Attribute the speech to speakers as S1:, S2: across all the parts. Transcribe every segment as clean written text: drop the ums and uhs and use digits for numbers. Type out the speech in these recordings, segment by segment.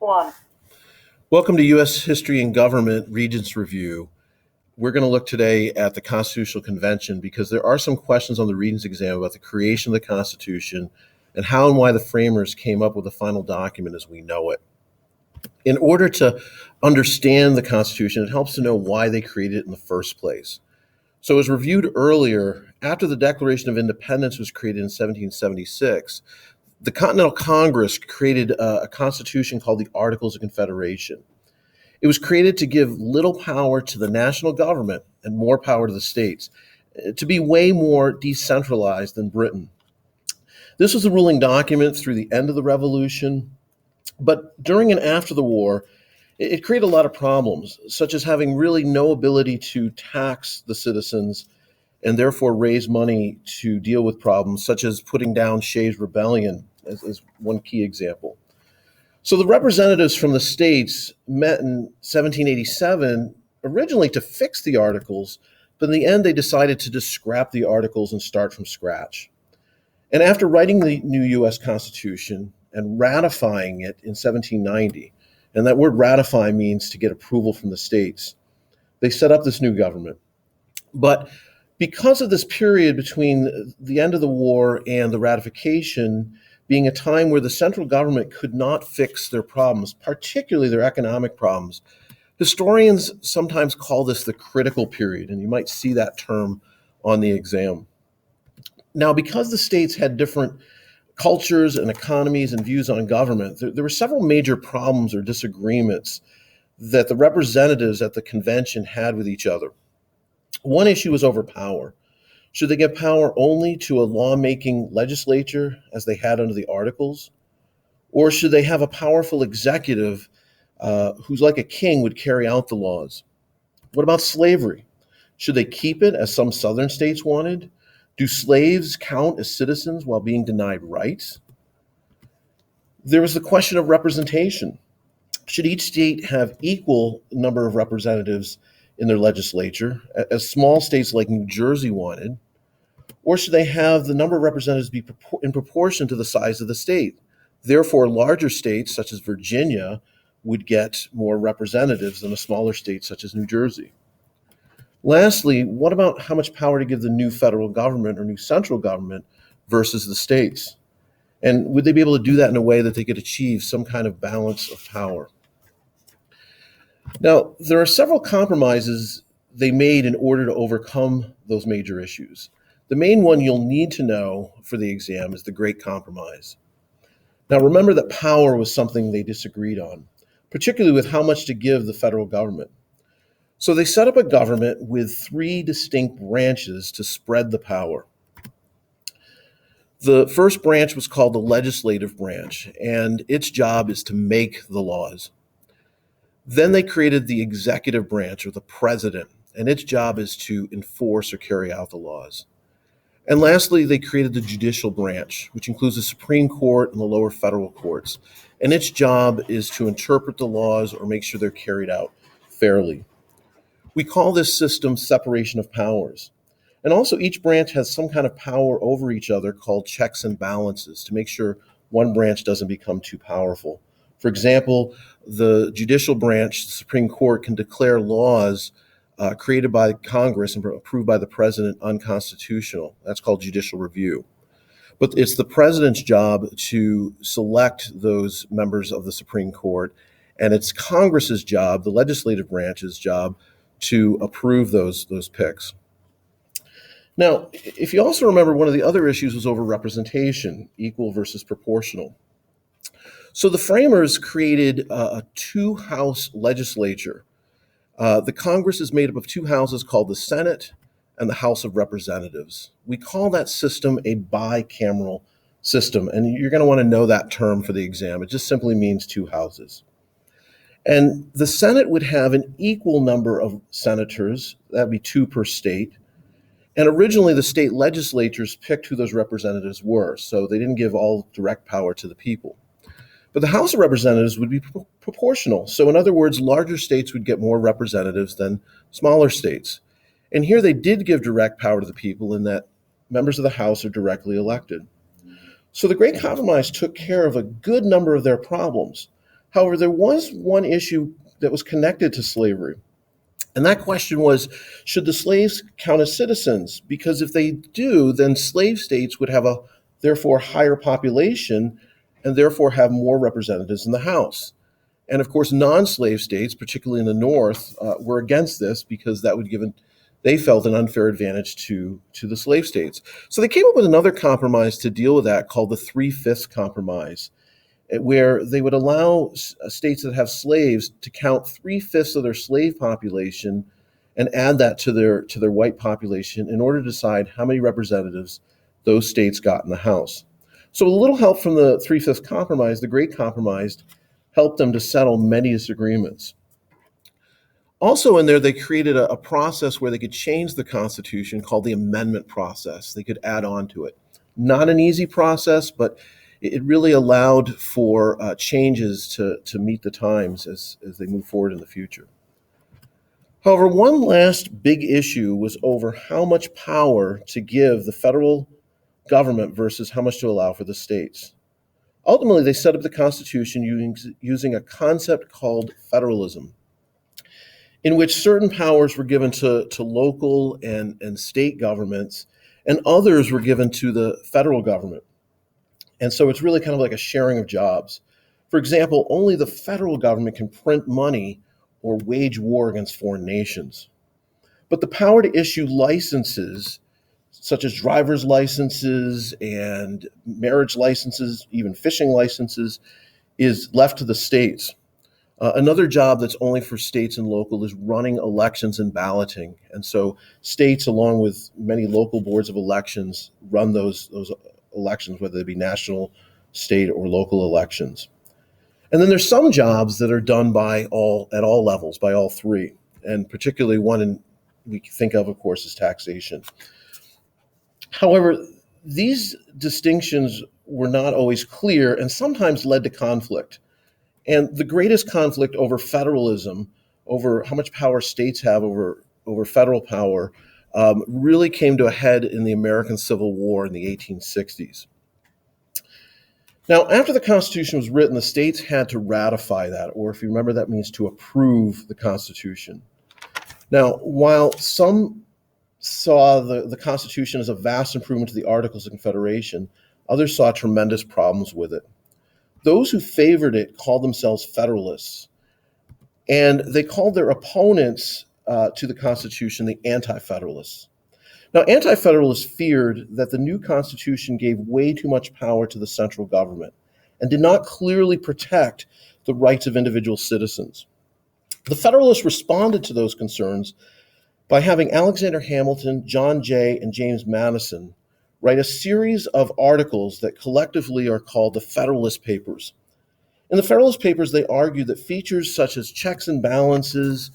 S1: One.
S2: Welcome to U.S. History and Government Regents Review. We're going to look today at the Constitutional Convention because there are some questions on the Regents exam about the creation of the Constitution and how and why the framers came up with the final document as we know it. In order to understand the Constitution, it helps to know why they created it in the first place. So as reviewed earlier, after the Declaration of Independence was created in 1776, the Continental Congress created a constitution called the Articles of Confederation. It was created to give little power to the national government and more power to the states, to be way more decentralized than Britain. This was the ruling document through the end of the Revolution, but during and after the war, it created a lot of problems, such as having really no ability to tax the citizens and therefore raise money to deal with problems, such as putting down Shays' Rebellion as one key example. So the representatives from the states met in 1787 originally to fix the articles, but in the end they decided to just scrap the articles and start from scratch. And after writing the new U.S. Constitution and ratifying it in 1790, and that word ratify means to get approval from the states, they set up this new government. But because of this period between the end of the war and the ratification being a time where the central government could not fix their problems, particularly their economic problems, historians sometimes call this the critical period, and you might see that term on the exam. Now, because the states had different cultures and economies and views on government, there were several major problems or disagreements that the representatives at the convention had with each other. One issue was over power. Should they give power only to a lawmaking legislature, as they had under the Articles? Or should they have a powerful executive who's like a king would carry out the laws? What about slavery? Should they keep it, as some southern states wanted? Do slaves count as citizens while being denied rights? There was the question of representation. Should each state have equal number of representatives in their legislature, as small states like New Jersey wanted? Or should they have the number of representatives be in proportion to the size of the state? Therefore, larger states such as Virginia would get more representatives than a smaller state such as New Jersey. Lastly, what about how much power to give the new federal government or new central government versus the states? And would they be able to do that in a way that they could achieve some kind of balance of power? Now, there are several compromises they made in order to overcome those major issues. The main one you'll need to know for the exam is the Great Compromise. Now, remember that power was something they disagreed on, particularly with how much to give the federal government. So they set up a government with three distinct branches to spread the power. The first branch was called the legislative branch, and its job is to make the laws. Then they created the executive branch, or the president, and its job is to enforce or carry out the laws. And lastly, they created the judicial branch, which includes the Supreme Court and the lower federal courts. And its job is to interpret the laws or make sure they're carried out fairly. We call this system separation of powers. And also each branch has some kind of power over each other called checks and balances to make sure one branch doesn't become too powerful. For example, the judicial branch, the Supreme Court, can declare laws created by Congress and approved by the president unconstitutional. That's called judicial review. But it's the president's job to select those members of the Supreme Court, and it's Congress's job, the legislative branch's job, to approve those picks. Now, if you also remember, one of the other issues was over representation, equal versus proportional. So the framers created a two-house legislature. The Congress is made up of two houses called the Senate and the House of Representatives. We call that system a bicameral system, and you're going to want to know that term for the exam. It just simply means two houses. And the Senate would have an equal number of senators, that'd be two per state. And originally the state legislatures picked who those representatives were, so they didn't give all direct power to the people. But the House of Representatives would be proportional. So in other words, larger states would get more representatives than smaller states. And here they did give direct power to the people in that members of the House are directly elected. So the Great Compromise took care of a good number of their problems. However, there was one issue that was connected to slavery. And that question was, should the slaves count as citizens? Because if they do, then slave states would have a therefore higher population and therefore have more representatives in the House. And of course, non-slave states, particularly in the North, were against this because that would give, they felt, an unfair advantage to the slave states. So they came up with another compromise to deal with that called the Three-Fifths Compromise, where they would allow states that have slaves to count 3/5 of their slave population and add that to their white population in order to decide how many representatives those states got in the House. So with a little help from the Three-Fifths Compromise, the Great Compromise helped them to settle many disagreements. Also in there, they created a process where they could change the Constitution called the amendment process. They could add on to it. Not an easy process, but it really allowed for changes to meet the times as they move forward in the future. However, one last big issue was over how much power to give the federal government versus how much to allow for the states. Ultimately, they set up the Constitution using a concept called federalism, in which certain powers were given to local and state governments, and others were given to the federal government. And so it's really kind of like a sharing of jobs. For example, only the federal government can print money or wage war against foreign nations. But the power to issue licenses, such as driver's licenses and marriage licenses, even fishing licenses, is left to the states. Another job that's only for states and local is running elections and balloting. And so states, along with many local boards of elections, run those elections, whether they be national, state, or local elections. And then there's some jobs that are done at all levels, by all three. And particularly one we think of course, is taxation. However, these distinctions were not always clear and sometimes led to conflict. And the greatest conflict over federalism, over how much power states have over federal power, really came to a head in the American Civil War in the 1860s. Now, after the Constitution was written, the states had to ratify that, or if you remember, that means to approve the Constitution. Now, while some saw the Constitution as a vast improvement to the Articles of Confederation, others saw tremendous problems with it. Those who favored it called themselves Federalists, and they called their opponents to the Constitution the Anti-Federalists. Now, Anti-Federalists feared that the new Constitution gave way too much power to the central government and did not clearly protect the rights of individual citizens. The Federalists responded to those concerns by having Alexander Hamilton, John Jay, and James Madison write a series of articles that collectively are called the Federalist Papers. In the Federalist Papers, they argued that features such as checks and balances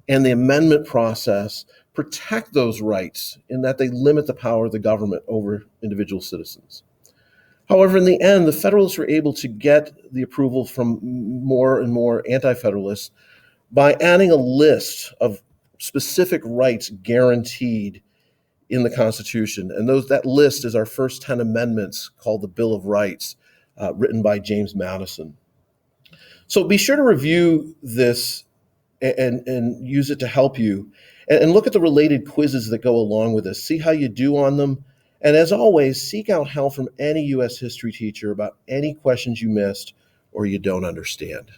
S2: and the amendment process protect those rights in that they limit the power of the government over individual citizens. However, in the end, the Federalists were able to get the approval from more and more anti-Federalists by adding a list of specific rights guaranteed in the Constitution. And that list is our first 10 amendments called the Bill of Rights, written by James Madison. So be sure to review this and use it to help you. And look at the related quizzes that go along with this. See how you do on them. And as always, seek out help from any U.S. history teacher about any questions you missed or you don't understand.